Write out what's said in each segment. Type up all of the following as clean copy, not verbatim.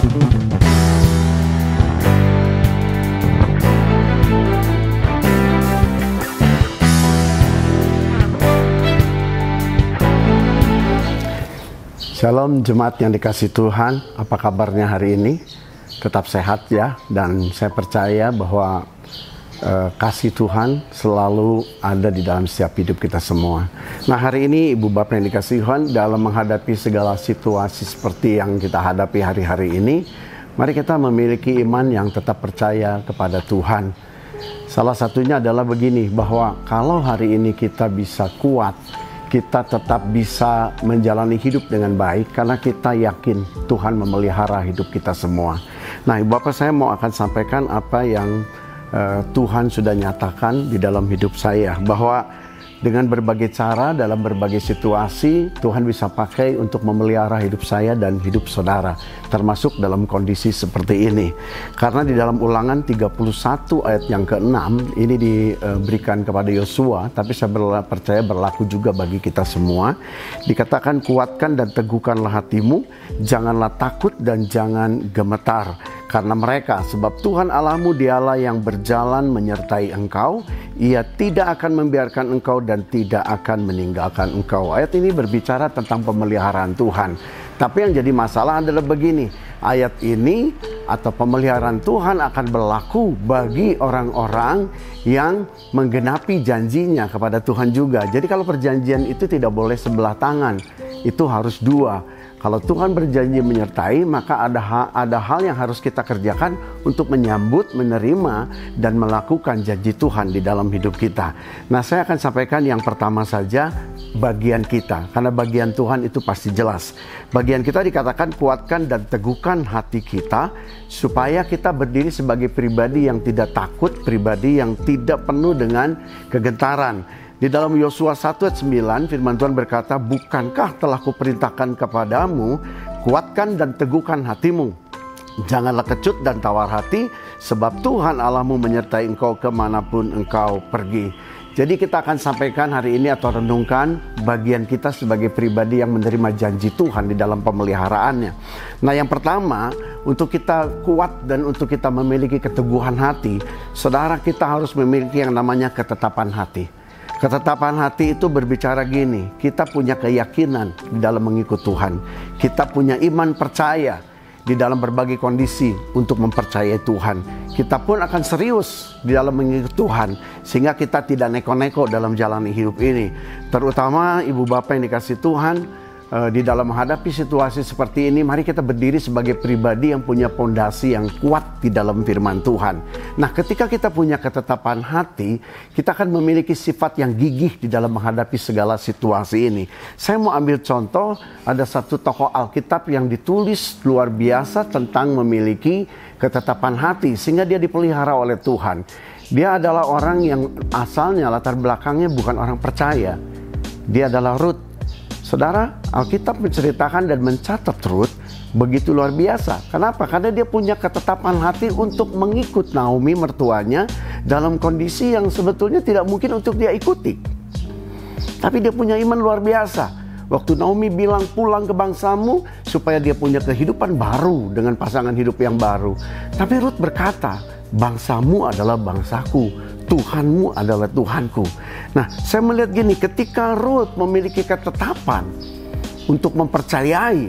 Shalom jemaat yang dikasih Tuhan, apa kabarnya hari ini? Tetap sehat ya, dan saya percaya bahwa kasih Tuhan selalu ada di dalam setiap hidup kita semua. Nah, hari ini Ibu Bapak yang dikasih Tuhan, dalam menghadapi segala situasi seperti yang kita hadapi hari-hari ini, mari kita memiliki iman yang tetap percaya kepada Tuhan. Salah satunya adalah begini, bahwa kalau hari ini kita bisa kuat, kita tetap bisa menjalani hidup dengan baik karena kita yakin Tuhan memelihara hidup kita semua. Nah, Ibu Bapak, saya mau akan sampaikan apa yang Tuhan sudah nyatakan di dalam hidup saya, bahwa dengan berbagai cara, dalam berbagai situasi, Tuhan bisa pakai untuk memelihara hidup saya dan hidup saudara, termasuk dalam kondisi seperti ini. Karena di dalam Ulangan 31 ayat yang ke-6, ini diberikan kepada Yosua, tapi saya percaya berlaku juga bagi kita semua. Dikatakan, kuatkan dan teguhkanlah hatimu, janganlah takut dan jangan gemetar. Karena mereka, sebab Tuhan Allahmu dialah yang berjalan menyertai engkau, Ia tidak akan membiarkan engkau dan tidak akan meninggalkan engkau. Ayat ini berbicara tentang pemeliharaan Tuhan. Tapi yang jadi masalah adalah begini, ayat ini atau pemeliharaan Tuhan akan berlaku bagi orang-orang yang menggenapi janjinya kepada Tuhan juga. Jadi kalau perjanjian itu tidak boleh sebelah tangan, itu harus dua. Kalau Tuhan berjanji menyertai, maka ada hal yang harus kita kerjakan untuk menyambut, menerima, dan melakukan janji Tuhan di dalam hidup kita. Nah, saya akan sampaikan yang pertama saja, bagian kita. Karena bagian Tuhan itu pasti jelas. Bagian kita dikatakan kuatkan dan teguhkan hati kita, supaya kita berdiri sebagai pribadi yang tidak takut, pribadi yang tidak penuh dengan kegentaran. Di dalam Yosua 1 ayat 9, firman Tuhan berkata, bukankah telah kuperintahkan kepadamu, kuatkan dan teguhkan hatimu. Janganlah kecut dan tawar hati, sebab Tuhan Allahmu menyertai engkau kemanapun engkau pergi. Jadi kita akan sampaikan hari ini atau renungkan bagian kita sebagai pribadi yang menerima janji Tuhan di dalam pemeliharaannya. Nah, yang pertama, untuk kita kuat dan untuk kita memiliki keteguhan hati, saudara, kita harus memiliki yang namanya ketetapan hati. Ketetapan hati itu berbicara gini, kita punya keyakinan di dalam mengikut Tuhan. Kita punya iman percaya di dalam berbagai kondisi untuk mempercayai Tuhan. Kita pun akan serius di dalam mengikut Tuhan, sehingga kita tidak neko-neko dalam jalani hidup ini. Terutama Ibu Bapak yang dikasih Tuhan, di dalam menghadapi situasi seperti ini, mari kita berdiri sebagai pribadi yang punya pondasi yang kuat di dalam firman Tuhan. Nah, ketika kita punya ketetapan hati, kita akan memiliki sifat yang gigih di dalam menghadapi segala situasi ini. Saya mau ambil contoh, ada satu tokoh Alkitab yang ditulis luar biasa tentang memiliki ketetapan hati, sehingga dia dipelihara oleh Tuhan. Dia adalah orang yang asalnya, latar belakangnya bukan orang percaya. Dia adalah Rut. Saudara, Alkitab menceritakan dan mencatat Rut begitu luar biasa. Kenapa? Karena dia punya ketetapan hati untuk mengikut Naomi mertuanya dalam kondisi yang sebetulnya tidak mungkin untuk dia ikuti. Tapi dia punya iman luar biasa. Waktu Naomi bilang pulang ke bangsamu supaya dia punya kehidupan baru dengan pasangan hidup yang baru. Tapi Rut berkata, bangsamu adalah bangsaku, Tuhanmu adalah Tuhanku. Nah, saya melihat gini, ketika Rut memiliki ketetapan untuk mempercayai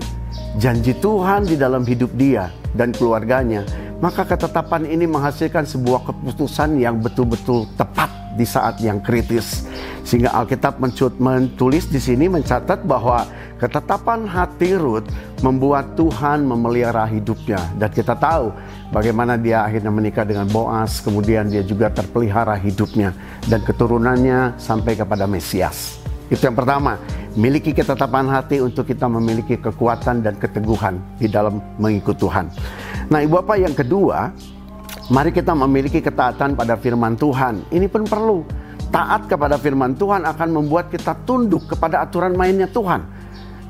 janji Tuhan di dalam hidup dia dan keluarganya, maka ketetapan ini menghasilkan sebuah keputusan yang betul-betul tepat di saat yang kritis. Sehingga Alkitab menulis di sini, mencatat bahwa ketetapan hati Rut membuat Tuhan memelihara hidupnya. Dan kita tahu bagaimana dia akhirnya menikah dengan Boaz, kemudian dia juga terpelihara hidupnya dan keturunannya sampai kepada Mesias. Itu yang pertama, miliki ketetapan hati untuk kita memiliki kekuatan dan keteguhan di dalam mengikut Tuhan. Nah, Ibu Bapak, yang kedua, mari kita memiliki ketaatan pada firman Tuhan. Ini pun perlu. Taat kepada firman Tuhan akan membuat kita tunduk kepada aturan mainnya Tuhan.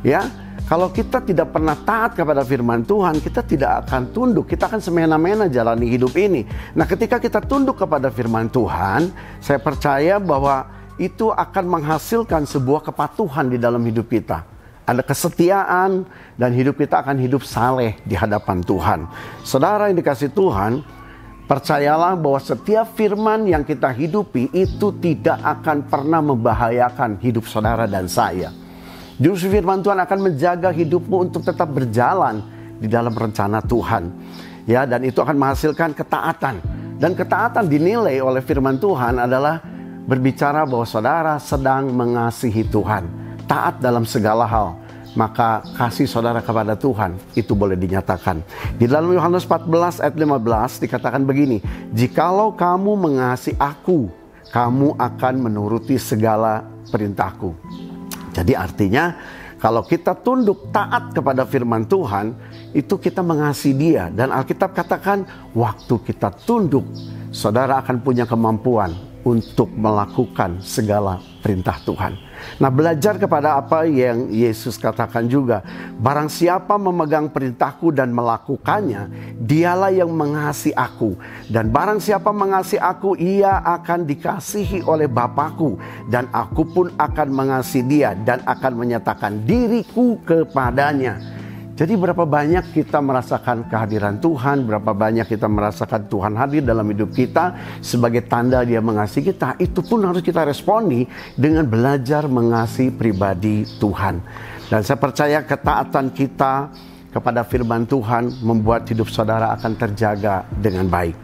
Ya, kalau kita tidak pernah taat kepada firman Tuhan, kita tidak akan tunduk. Kita akan semena-mena jalani hidup ini. Nah, ketika kita tunduk kepada firman Tuhan, saya percaya bahwa itu akan menghasilkan sebuah kepatuhan di dalam hidup kita. ada kesetiaan, dan hidup kita akan hidup saleh di hadapan Tuhan. Saudara yang dikasihi Tuhan, percayalah bahwa setiap firman yang kita hidupi itu tidak akan pernah membahayakan hidup saudara dan saya. Justru firman Tuhan akan menjaga hidupmu untuk tetap berjalan di dalam rencana Tuhan. Ya, dan itu akan menghasilkan ketaatan. Dan ketaatan dinilai oleh firman Tuhan adalah berbicara bahwa saudara sedang mengasihi Tuhan, taat dalam segala hal. Maka kasih saudara kepada Tuhan itu boleh dinyatakan. Di dalam Yohanes 14 ayat 15 dikatakan begini, "Jikalau kamu mengasihi aku, kamu akan menuruti segala perintahku." Jadi artinya kalau kita tunduk taat kepada firman Tuhan, itu kita mengasihi Dia. Dan Alkitab katakan waktu kita tunduk, saudara akan punya kemampuan untuk melakukan segala perintah Tuhan. Nah, belajar kepada apa yang Yesus katakan juga, barang siapa memegang perintahku dan melakukannya, dialah yang mengasihi aku. Dan barang siapa mengasihi aku, ia akan dikasihi oleh Bapa-Ku. Dan aku pun akan mengasihi dia dan akan menyatakan diriku kepadanya. Jadi berapa banyak kita merasakan kehadiran Tuhan, berapa banyak kita merasakan Tuhan hadir dalam hidup kita sebagai tanda Dia mengasihi kita, itu pun harus kita responi dengan belajar mengasihi pribadi Tuhan. Dan saya percaya ketaatan kita kepada firman Tuhan membuat hidup saudara akan terjaga dengan baik.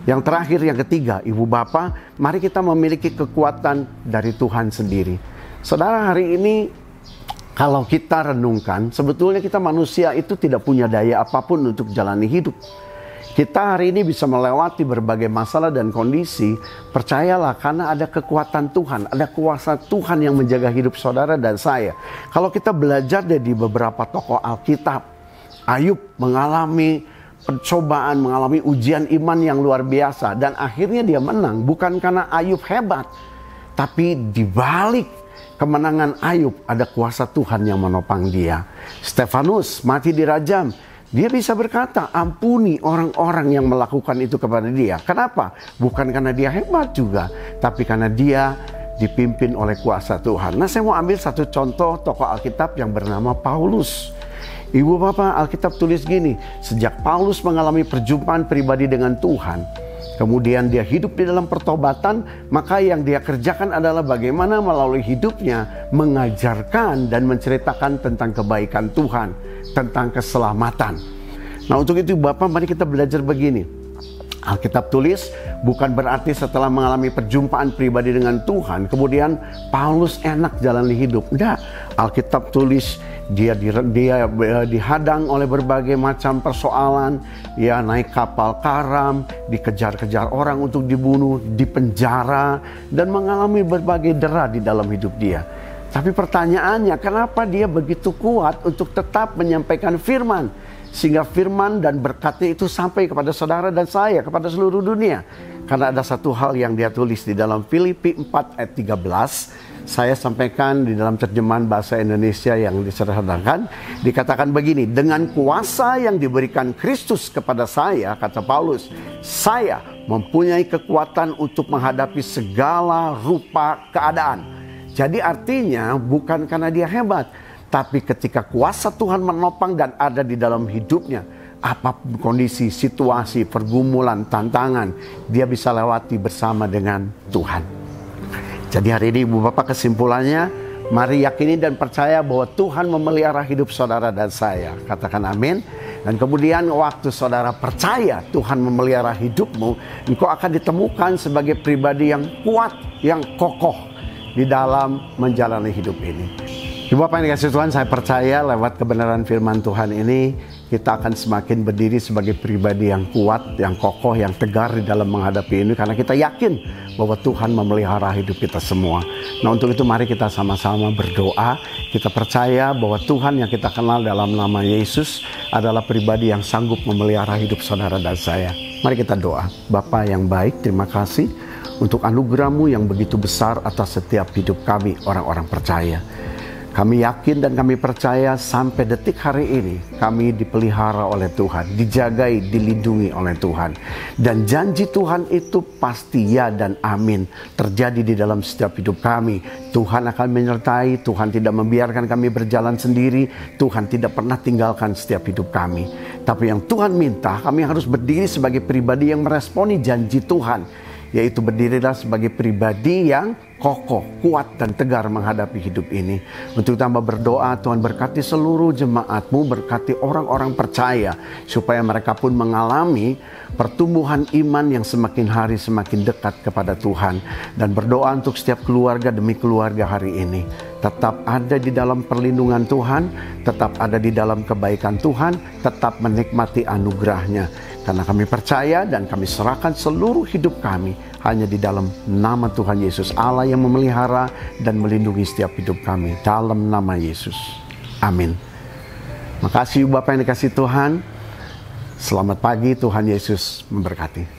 Yang terakhir, yang ketiga, Ibu Bapak, mari kita memiliki kekuatan dari Tuhan sendiri. Saudara, hari ini kalau kita renungkan, sebetulnya kita manusia itu tidak punya daya apapun untuk jalani hidup. Kita hari ini bisa melewati berbagai masalah dan kondisi, percayalah karena ada kekuatan Tuhan, ada kuasa Tuhan yang menjaga hidup saudara dan saya. Kalau kita belajar dari beberapa tokoh Alkitab, Ayub mengalami pencobaan, mengalami ujian iman yang luar biasa, dan akhirnya dia menang, bukan karena Ayub hebat, tapi dibalik kemenangan Ayub ada kuasa Tuhan yang menopang dia. Stefanus mati dirajam. Dia bisa berkata, ampuni orang-orang yang melakukan itu kepada dia. Kenapa? Bukan karena dia hebat juga, tapi karena dia dipimpin oleh kuasa Tuhan. Nah, saya mau ambil satu contoh tokoh Alkitab yang bernama Paulus. Ibu Bapak, Alkitab tulis gini, sejak Paulus mengalami perjumpaan pribadi dengan Tuhan, kemudian dia hidup di dalam pertobatan, maka yang dia kerjakan adalah bagaimana melalui hidupnya mengajarkan dan menceritakan tentang kebaikan Tuhan, tentang keselamatan. Nah, untuk itu Bapak, mari kita belajar begini. Alkitab tulis bukan berarti setelah mengalami perjumpaan pribadi dengan Tuhan kemudian Paulus enak jalani hidup. Enggak. Alkitab tulis dia dihadang oleh berbagai macam persoalan, ya, naik kapal karam, dikejar-kejar orang untuk dibunuh, dipenjara, dan mengalami berbagai dera di dalam hidup dia. Tapi pertanyaannya, kenapa dia begitu kuat untuk tetap menyampaikan firman? Sehingga firman dan berkatnya itu sampai kepada saudara dan saya, kepada seluruh dunia. Karena ada satu hal yang dia tulis di dalam Filipi 4 ayat 13. Saya sampaikan di dalam terjemahan bahasa Indonesia yang disederhanakan. Dikatakan begini, dengan kuasa yang diberikan Kristus kepada saya, kata Paulus, saya mempunyai kekuatan untuk menghadapi segala rupa keadaan. Jadi artinya bukan karena dia hebat, tapi ketika kuasa Tuhan menopang dan ada di dalam hidupnya, apapun kondisi, situasi, pergumulan, tantangan, dia bisa lewati bersama dengan Tuhan. Jadi hari ini Ibu Bapak, kesimpulannya, mari yakini dan percaya bahwa Tuhan memelihara hidup saudara dan saya. Katakan amin. Dan kemudian waktu saudara percaya Tuhan memelihara hidupmu, engkau akan ditemukan sebagai pribadi yang kuat, yang kokoh di dalam menjalani hidup ini. Ibu Bapak yang dikasihi Tuhan, saya percaya lewat kebenaran firman Tuhan ini, kita akan semakin berdiri sebagai pribadi yang kuat, yang kokoh, yang tegar di dalam menghadapi ini. Karena kita yakin bahwa Tuhan memelihara hidup kita semua. Nah, untuk itu mari kita sama-sama berdoa. Kita percaya bahwa Tuhan yang kita kenal dalam nama Yesus adalah pribadi yang sanggup memelihara hidup saudara dan saya. Mari kita doa. Bapa yang baik, terima kasih untuk anugerah-Mu yang begitu besar atas setiap hidup kami, orang-orang percaya. Kami yakin dan kami percaya sampai detik hari ini kami dipelihara oleh Tuhan, dijagai, dilindungi oleh Tuhan. Dan janji Tuhan itu pasti ya dan amin terjadi di dalam setiap hidup kami. Tuhan akan menyertai, Tuhan tidak membiarkan kami berjalan sendiri, Tuhan tidak pernah tinggalkan setiap hidup kami. Tapi yang Tuhan minta, kami harus berdiri sebagai pribadi yang meresponi janji Tuhan, yaitu berdirilah sebagai pribadi yang kokoh, kuat, dan tegar menghadapi hidup ini. Untuk tambah berdoa, Tuhan berkati seluruh jemaat-Mu, berkati orang-orang percaya, supaya mereka pun mengalami pertumbuhan iman yang semakin hari semakin dekat kepada Tuhan. Dan berdoa untuk setiap keluarga demi keluarga hari ini, tetap ada di dalam perlindungan Tuhan, tetap ada di dalam kebaikan Tuhan, tetap menikmati anugerah-Nya. Karena kami percaya dan kami serahkan seluruh hidup kami hanya di dalam nama Tuhan Yesus, Allah yang memelihara dan melindungi setiap hidup kami. Dalam nama Yesus. Amin. Makasih Bapak yang dikasih Tuhan. Selamat pagi, Tuhan Yesus memberkati.